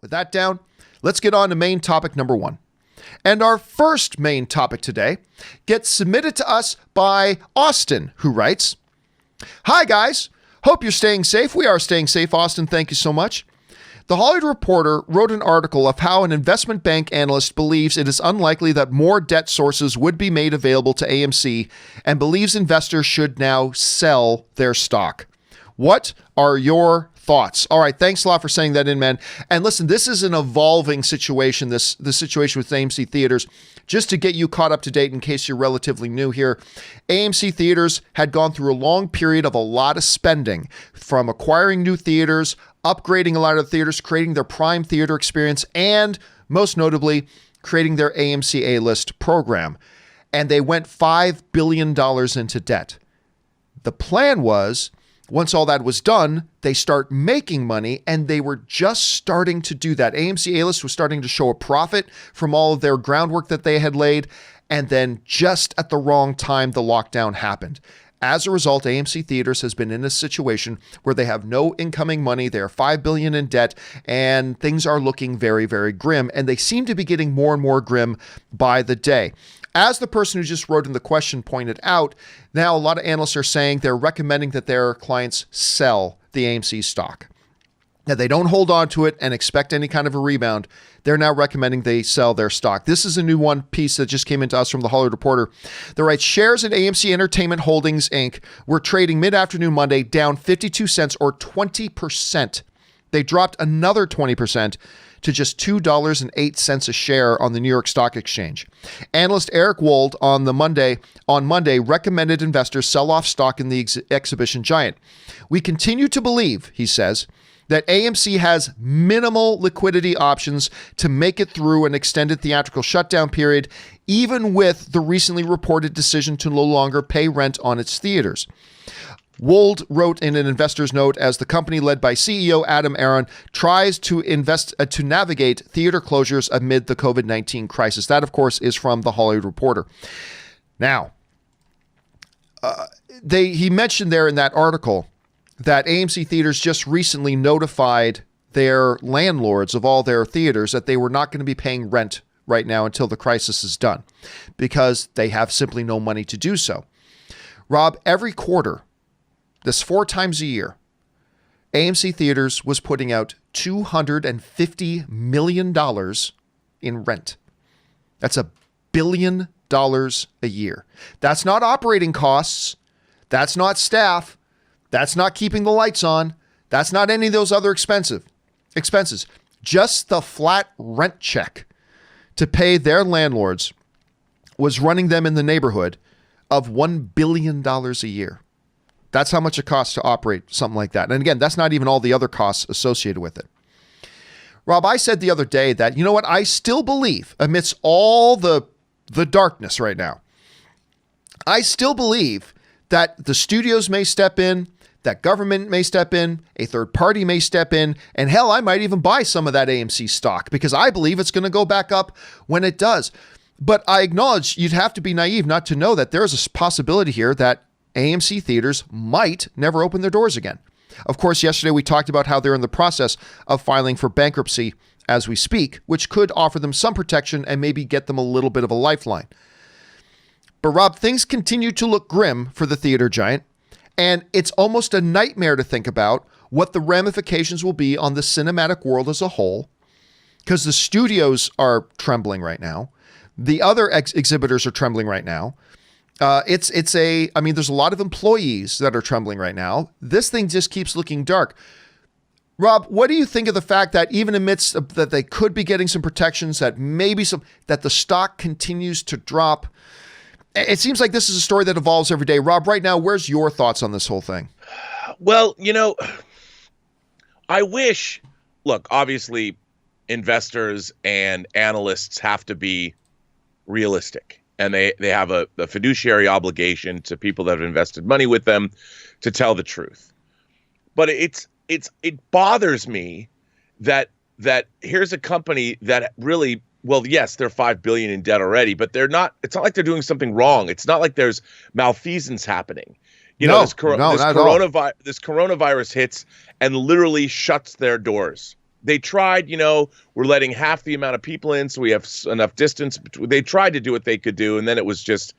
With that down, let's get on to main topic number 1. And our first main topic today gets submitted to us by Austin, who writes, "Hi guys, hope you're staying safe. We are staying safe, Austin. Thank you so much. The Hollywood Reporter wrote an article of how an investment bank analyst believes it is unlikely that more debt sources would be made available to AMC and believes investors should now sell their stock. What are your thoughts?" All right, thanks a lot for saying that in, man. And listen, this is an evolving situation, this situation with AMC Theaters. Just to get you caught up to date in case you're relatively new here, AMC Theaters had gone through a long period of a lot of spending, from acquiring new theaters, upgrading a lot of the theaters, creating their prime theater experience, and most notably, creating their AMC A-List program. And they went $5 billion into debt. The plan was, once all that was done, they start making money, and they were just starting to do that. AMC A-List was starting to show a profit from all of their groundwork that they had laid, and then just at the wrong time, the lockdown happened. As a result, AMC Theaters has been in a situation where they have no incoming money. They're $5 billion in debt, and things are looking very, very grim, and they seem to be getting more and more grim by the day. As the person who just wrote in the question pointed out, now a lot of analysts are saying they're recommending that their clients sell the AMC stock. Now, they don't hold on to it and expect any kind of a rebound. They're now recommending they sell their stock. This is a new one piece that just came into us from the Hollywood Reporter. They write, shares in AMC Entertainment Holdings, Inc. were trading mid-afternoon Monday down 52 cents or 20%. They dropped another 20% to just $2.08 a share on the New York Stock Exchange. Analyst Eric Wold on Monday recommended investors sell off stock in the exhibition giant. "We continue to believe," he says, "that AMC has minimal liquidity options to make it through an extended theatrical shutdown period, even with the recently reported decision to no longer pay rent on its theaters." Wold wrote in an investor's note as the company led by CEO Adam Aron tries to navigate theater closures amid the COVID-19 crisis. That, of course, is from the Hollywood Reporter. Now, he mentioned there in that article that AMC Theaters just recently notified their landlords of all their theaters that they were not going to be paying rent right now until the crisis is done, because they have simply no money to do so. Rob, every quarter, this 4 times a year, AMC Theaters was putting out $250 million in rent. That's $1 billion a year. That's not operating costs. That's not staff. That's not keeping the lights on. That's not any of those other expenses. Just the flat rent check to pay their landlords was running them in the neighborhood of $1 billion a year. That's how much it costs to operate something like that. And again, that's not even all the other costs associated with it. Rob, I said the other day that, you know what, I still believe, amidst all the darkness right now, I still believe that the studios may step in, that government may step in, a third party may step in, and hell, I might even buy some of that AMC stock because I believe it's going to go back up when it does. But I acknowledge you'd have to be naive not to know that there's a possibility here that AMC Theaters might never open their doors again. Of course, yesterday we talked about how they're in the process of filing for bankruptcy as we speak, which could offer them some protection and maybe get them a little bit of a lifeline. But Rob, things continue to look grim for the theater giant, and it's almost a nightmare to think about what the ramifications will be on the cinematic world as a whole, because the studios are trembling right now. The other exhibitors are trembling right now. There's a lot of employees that are trembling right now. This thing just keeps looking dark. Rob, what do you think of the fact that even amidst that they could be getting some protections, that that the stock continues to drop? It seems like this is a story that evolves every day. Rob, right now, where's your thoughts on this whole thing? Well, I wish, look, obviously investors and analysts have to be realistic. And they have a fiduciary obligation to people that have invested money with them to tell the truth. But it bothers me that here's a company that really, well, yes, they're $5 billion in debt already, but it's not like they're doing something wrong. It's not like there's malfeasance happening. This coronavirus hits and literally shuts their doors. They tried, we're letting half the amount of people in so we have enough distance. They tried to do what they could do, and then it was just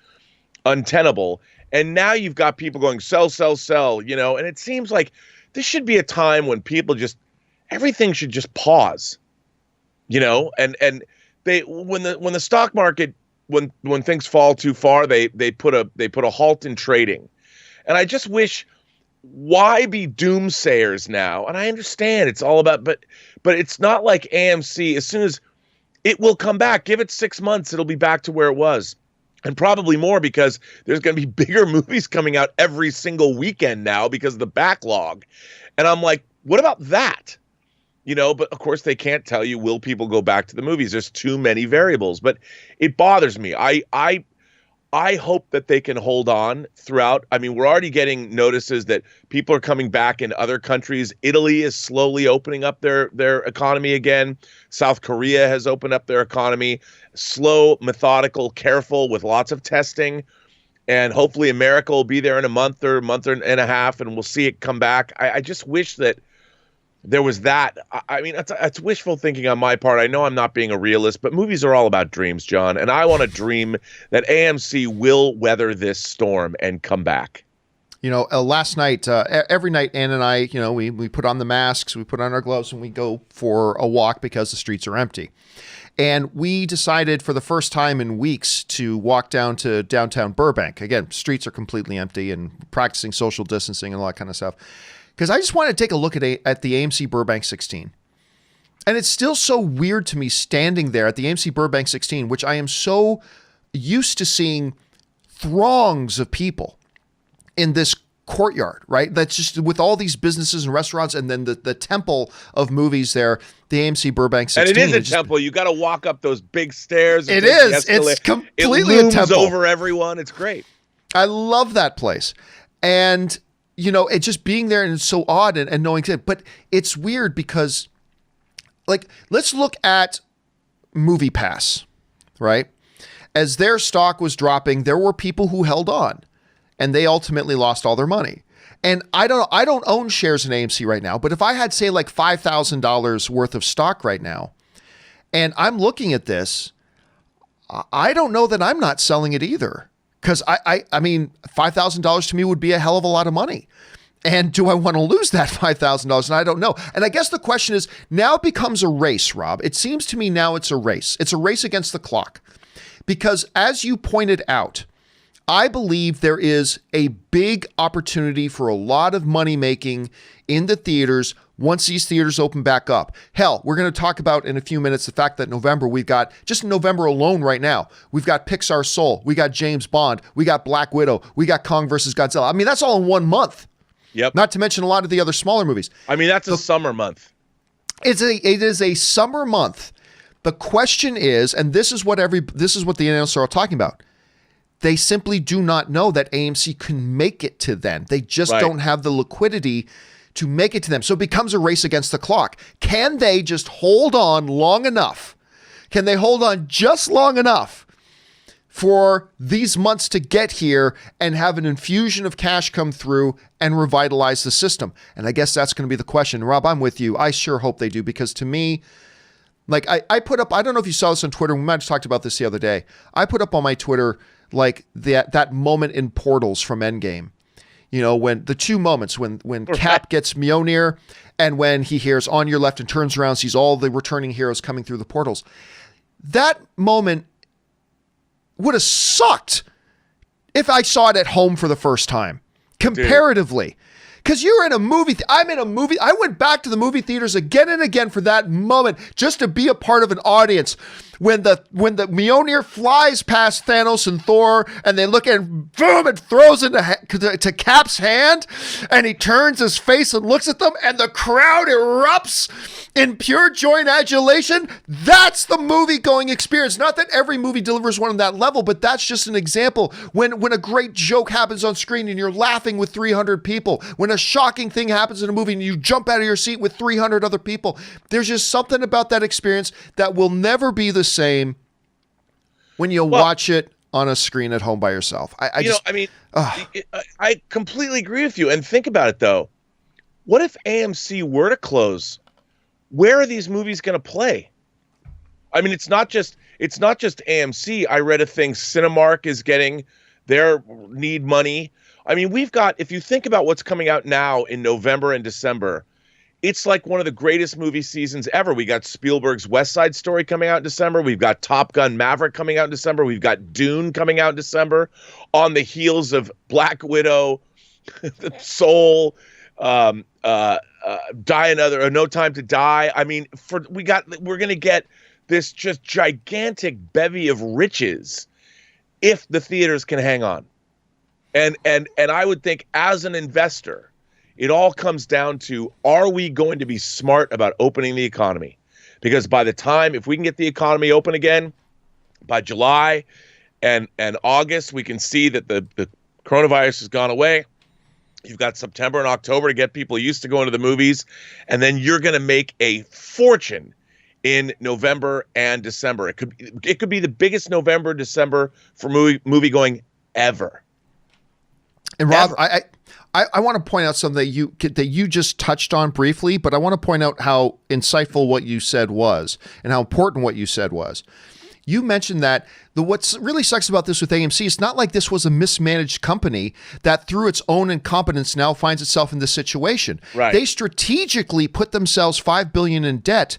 untenable. And now you've got people going, sell, sell, sell, and it seems like this should be a time when people everything should just pause, and they, when the stock market, when things fall too far, they put a halt in trading. And I just wish, why be doomsayers now? And I understand it's all about, but it's not like AMC. As soon as it will come back, give it 6 months, it'll be back to where it was. And probably more, because there's going to be bigger movies coming out every single weekend now because of the backlog. And I'm like, what about that? But of course they can't tell you, will people go back to the movies? There's too many variables, but it bothers me. I hope that they can hold on throughout. I mean, we're already getting notices that people are coming back in other countries. Italy is slowly opening up their economy again. South Korea has opened up their economy. Slow, methodical, careful, with lots of testing. And hopefully America will be there in a month or and a half, and we'll see it come back. I just wish that there was that. I mean, that's wishful thinking on my part. I know I'm not being a realist, but movies are all about dreams, John. And I want to dream that AMC will weather this storm and come back. Last night, every night, Ann and I, we put on the masks, we put on our gloves, and we go for a walk because the streets are empty. And we decided for the first time in weeks to walk down to downtown Burbank. Again, streets are completely empty, and practicing social distancing and all that kind of stuff. Because I just wanted to take a look at the AMC Burbank 16. And it's still so weird to me standing there at the AMC Burbank 16, which I am so used to seeing throngs of people in this courtyard, right? That's just with all these businesses and restaurants, and then the temple of movies there, the AMC Burbank 16. And it is a temple. You got to walk up those big stairs. It is. It's completely a temple. It looms over everyone. It's great. I love that place. And it just being there, and it's so odd and knowing it. But it's weird because, let's look at MoviePass, right? As their stock was dropping, there were people who held on, and they ultimately lost all their money. And I don't own shares in AMC right now, but if I had, say, like $5,000 worth of stock right now, and I'm looking at this, I don't know that I'm not selling it either. Because I mean, $5,000 to me would be a hell of a lot of money. And do I want to lose that $5,000? And I don't know. And I guess the question is, now it becomes a race, Rob. It seems to me now it's a race. It's a race against the clock. Because as you pointed out, I believe there is a big opportunity for a lot of money making in the theaters once these theaters open back up. Hell, we're going to talk about in a few minutes the fact that November, we've got, just in November alone right now, we've got Pixar's Soul, we got James Bond, we got Black Widow, we got Kong versus Godzilla. I mean, that's all in 1 month. Yep. Not to mention a lot of the other smaller movies. I mean, that's a summer month. It is a summer month. The question is, and this is what the analysts are all talking about, they simply do not know that AMC can make it to them. They just don't have the liquidity to make it to them. So it becomes a race against the clock. Can they just hold on long enough? Can they hold on just long enough for these months to get here and have an infusion of cash come through and revitalize the system? And I guess that's going to be the question. Rob, I'm with you. I sure hope they do, because to me, I put up, I don't know if you saw this on Twitter. We might have talked about this the other day. I put up on my Twitter that moment in Portals from Endgame. When the two moments when Cap gets Mjolnir, and when he hears "on your left" and turns around, sees all the returning heroes coming through the portals. That moment would have sucked if I saw it at home for the first time, comparatively. Because you're in a movie. I'm in a movie. I went back to the movie theaters again and again for that moment, just to be a part of an audience. When the Mjolnir flies past Thanos and Thor, and they look and boom, it throws to Cap's hand, and he turns his face and looks at them, and the crowd erupts in pure joy and adulation. That's the movie-going experience. Not that every movie delivers one on that level, but that's just an example. When a great joke happens on screen and you're laughing with 300 people, when a shocking thing happens in a movie and you jump out of your seat with 300 other people, there's just something about that experience that will never be the same when you watch it on a screen at home by yourself. I completely agree with you. And think about it, though. What if AMC were to close? where are these movies going to play? I mean, it's not just AMC. I read a thing Cinemark is getting their need money. I mean, we've got, if you think about what's coming out now in November and December, it's like one of the greatest movie seasons ever. We got Spielberg's West Side Story coming out in December. We've got Top Gun Maverick coming out in December. We've got Dune coming out in December on the heels of Black Widow, Soul, Die Another, or No Time to Die. I mean, we're going to get this just gigantic bevy of riches if the theaters can hang on. And I would think as an investor, it all comes down to, are we going to be smart about opening the economy? Because by the time, if we can get the economy open again, by July and August, we can see that the coronavirus has gone away. You've got September and October to get people used to going to the movies. And then you're going to make a fortune in November and December. It could be the biggest November, December for movie going ever. And Rob, I want to point out something that you just touched on briefly, but I want to point out how insightful what you said was and how important what you said was. You mentioned that what's really sucks about this with AMC, it's not like this was a mismanaged company that through its own incompetence now finds itself in this situation. Right. They strategically put themselves $5 billion in debt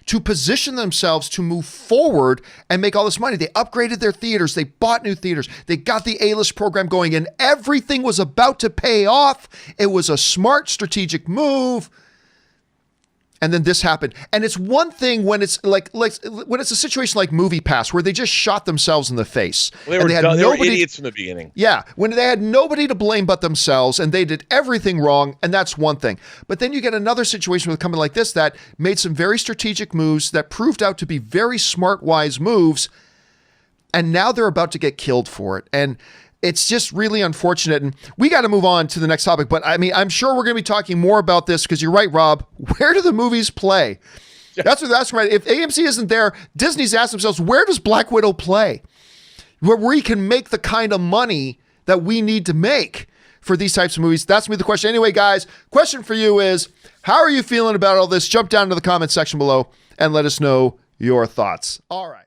to position themselves to move forward and make all this money. They upgraded their theaters. They bought new theaters. They got the A-list program going, and everything was about to pay off. It was a smart strategic move. And then this happened. And it's one thing when it's like when it's a situation like MoviePass where they just shot themselves in the face. Well, they were idiots from the beginning. Yeah, when they had nobody to blame but themselves and they did everything wrong, and that's one thing. But then you get another situation with a company like this that made some very strategic moves that proved out to be very smart, wise moves, and now they're about to get killed for it. And it's just really unfortunate, and we got to move on to the next topic. But I mean, I'm sure we're going to be talking more about this because you're right, Rob. Where do the movies play? That's right. If AMC isn't there, Disney's asked themselves, where does Black Widow play? Where we can make the kind of money that we need to make for these types of movies. That's me the question. Anyway, guys, question for you is, how are you feeling about all this? Jump down to the comment section below and let us know your thoughts. All right.